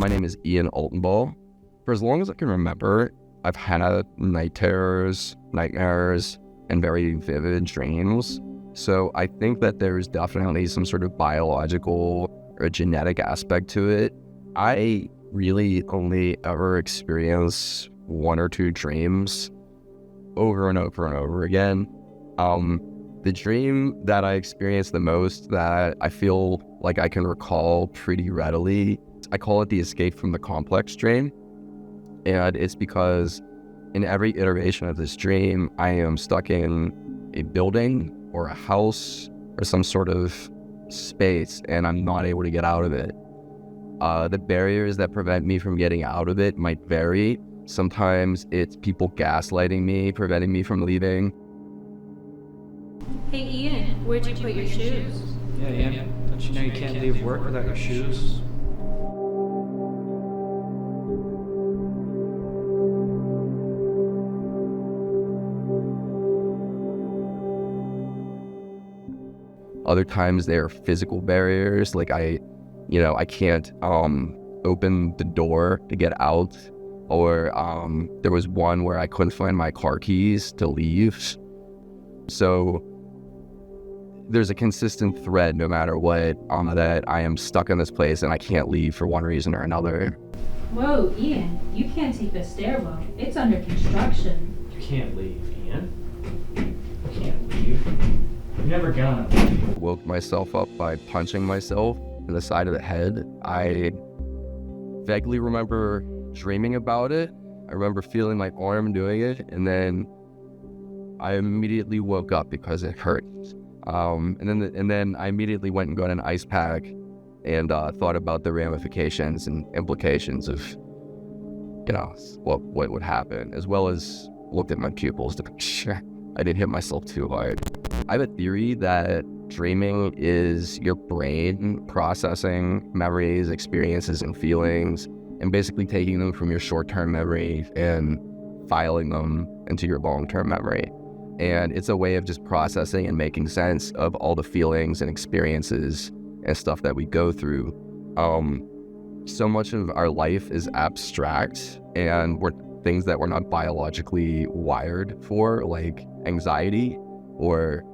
My name is Ian Altenball. For as long as I can remember, I've had night terrors, nightmares, and very vivid dreams. So I think that there's definitely some sort of biological or genetic aspect to it. I really only ever experience one or two dreams over and over and over again. The dream that I experience the most, that I feel like I can recall pretty readily, I call it the escape from the complex dream. And it's because in every iteration of this dream, I am stuck in a building or a house or some sort of space, and I'm not able to get out of it. The barriers that prevent me from getting out of it might vary. Sometimes it's people gaslighting me, preventing me from leaving. Hey Ian, where'd you put your shoes? Yeah, Ian, don't you know you can't leave work without your shoes? Other times there are physical barriers, like I can't open the door to get out, or there was one where I couldn't find my car keys to leave. So there's a consistent thread no matter what, that I am stuck in this place and I can't leave for one reason or another. Whoa, Ian, you can't take the stairwell. It's under construction. You can't leave, Ian. You can't leave. You're never gonna leave. Woke myself up by punching myself in the side of the head. I vaguely remember dreaming about it. I remember feeling my arm doing it, and then I immediately woke up because it hurt. And then I immediately went and got an ice pack and thought about the ramifications and implications of, what would happen, as well as looked at my pupils to make sure I didn't hit myself too hard. I have a theory that dreaming is your brain processing memories, experiences, and feelings, and basically taking them from your short-term memory and filing them into your long-term memory. And it's a way of just processing and making sense of all the feelings and experiences and stuff that we go through. So much of our life is abstract, and we're things that we're not biologically wired for, like anxiety or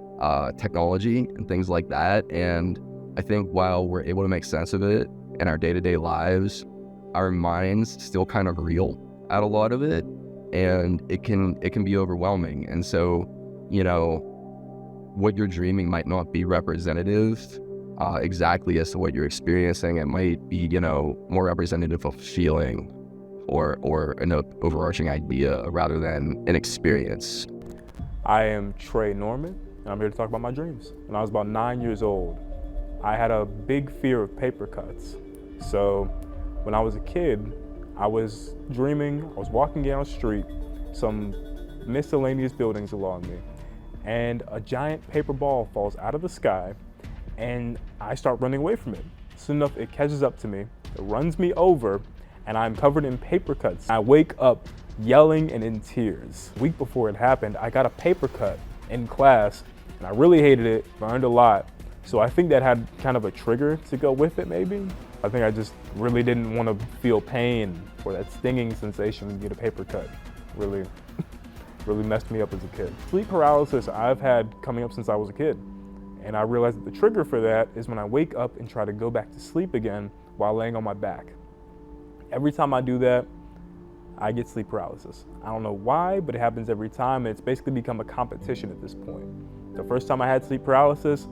technology and things like that. And I think while we're able to make sense of it in our day-to-day lives, our minds still kind of reel at a lot of it, and it can be overwhelming. And so, what you're dreaming might not be representative exactly as to what you're experiencing. It might be, more representative of feeling or an overarching idea rather than an experience. I am Trey Norman, and I'm here to talk about my dreams. When I was about 9 years old, I had a big fear of paper cuts. So when I was a kid, I was dreaming, I was walking down the street, some miscellaneous buildings along me, and a giant paper ball falls out of the sky, and I start running away from it. Soon enough, it catches up to me, it runs me over, and I'm covered in paper cuts. I wake up yelling and in tears. A week before it happened, I got a paper cut in class, and I really hated it, burned a lot. So I think that had kind of a trigger to go with it, maybe. I think I just really didn't want to feel pain or that stinging sensation when you get a paper cut. Really messed me up as a kid. Sleep paralysis I've had coming up since I was a kid. And I realized that the trigger for that is when I wake up and try to go back to sleep again while laying on my back. Every time I do that, I get sleep paralysis. I don't know why, but it happens every time, and it's basically become a competition at this point. The first time I had sleep paralysis,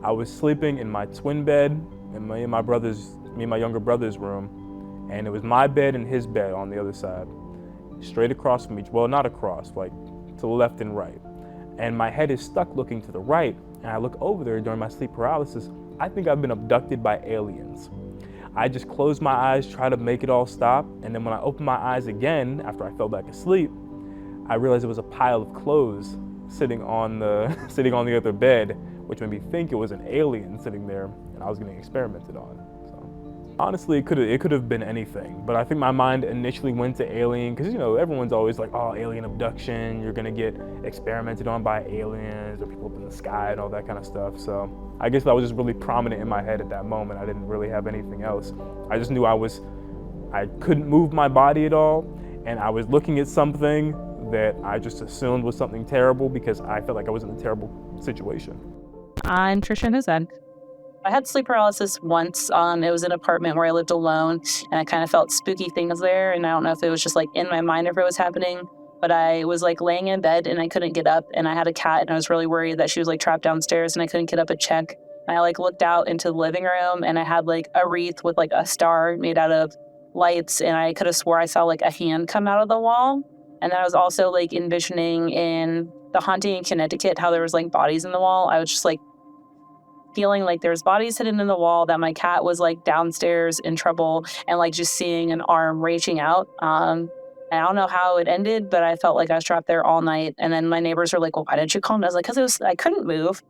I was sleeping in my twin bed in me and my younger brother's room, and it was my bed and his bed on the other side, straight across from each, well, not across, like to the left and right. And my head is stuck looking to the right, and I look over there during my sleep paralysis. I think I've been abducted by aliens. I just closed my eyes, try to make it all stop, and then when I opened my eyes again, after I fell back asleep, I realized it was a pile of clothes sitting on the other bed, which made me think it was an alien sitting there, and I was getting experimented on. So honestly, it could have been anything, but I think my mind initially went to alien, because everyone's always like, oh, alien abduction, you're gonna get experimented on by aliens or people up in the sky and all that kind of stuff. So I guess that was just really prominent in my head at that moment. I didn't really have anything else. I just knew I was I couldn't move my body at all, and I was looking at something that I just assumed was something terrible because I felt like I was in a terrible situation. I'm Trisha Hussain. I had sleep paralysis once. It was an apartment where I lived alone, and I kind of felt spooky things there, and I don't know if it was just like in my mind if it was happening, but I was like laying in bed and I couldn't get up, and I had a cat, and I was really worried that she was like trapped downstairs and I couldn't get up and check. And I like looked out into the living room, and I had like a wreath with like a star made out of lights, and I could have swore I saw like a hand come out of the wall. And then I was also like envisioning in The Haunting in Connecticut how there was like bodies in the wall. I was just like feeling like there was bodies hidden in the wall, that my cat was like downstairs in trouble, and like just seeing an arm reaching out. And I don't know how it ended, but I felt like I was trapped there all night. And then my neighbors were like, well, why didn't you call me? I was like, because I couldn't move.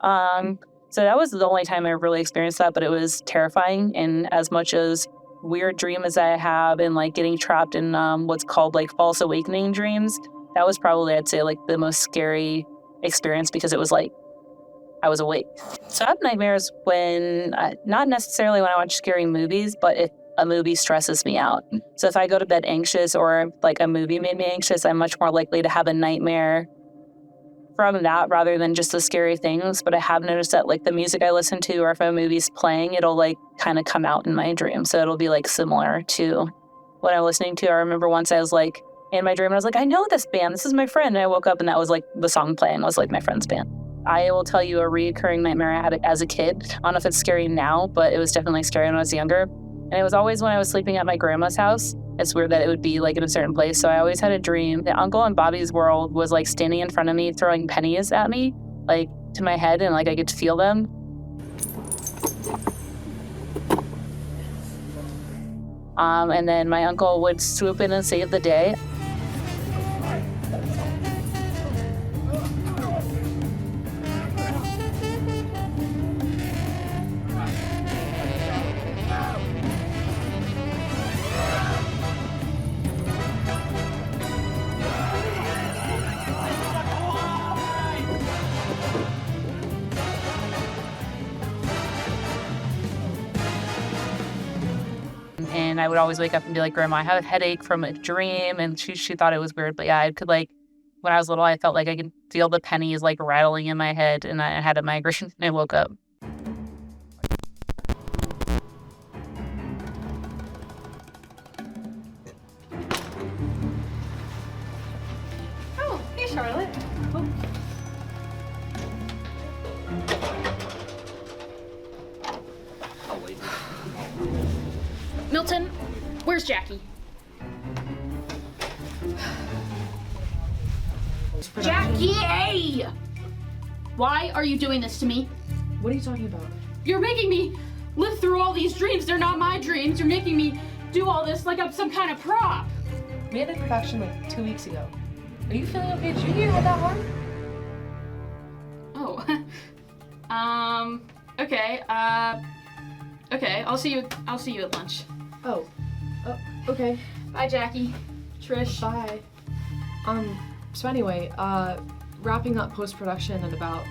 So that was the only time I really experienced that, but it was terrifying. And as much as weird dream as I have and like getting trapped in what's called like false awakening dreams, that was probably, I'd say, like the most scary experience, because it was like I was awake. So I have nightmares when, not necessarily when I watch scary movies, but if a movie stresses me out. So if I go to bed anxious, or like a movie made me anxious, I'm much more likely to have a nightmare from that rather than just the scary things. But I have noticed that like the music I listen to, or if a movie's playing, it'll like kind of come out in my dream. So it'll be like similar to what I'm listening to. I remember once I was like in my dream and I was like, I know this band, this is my friend. And I woke up and that was like the song playing was like my friend's band. I will tell you a reoccurring nightmare I had as a kid. I don't know if it's scary now, but it was definitely scary when I was younger. And it was always when I was sleeping at my grandma's house. It's weird that it would be like in a certain place. So I always had a dream that Uncle in Bobby's World was like standing in front of me, throwing pennies at me, like to my head, and like I could feel them. And then my uncle would swoop in and save the day. And I would always wake up and be like, Grandma, I have a headache from a dream. And she thought it was weird. But yeah, I could like, when I was little, I felt like I could feel the pennies like rattling in my head, and I had a migraine and I woke up. Oh, hey, Charlotte. Oh. Milton, where's Jackie? Jackie! Why are you doing this to me? What are you talking about? You're making me live through all these dreams. They're not my dreams. You're making me do all this like I'm some kind of prop. We had a production like 2 weeks ago. Are you feeling okay? Did you get hit that hard? Oh. Okay. Okay. I'll see you at lunch. Oh, okay. Bye, Jackie. Trish. Bye. So anyway, wrapping up post-production in about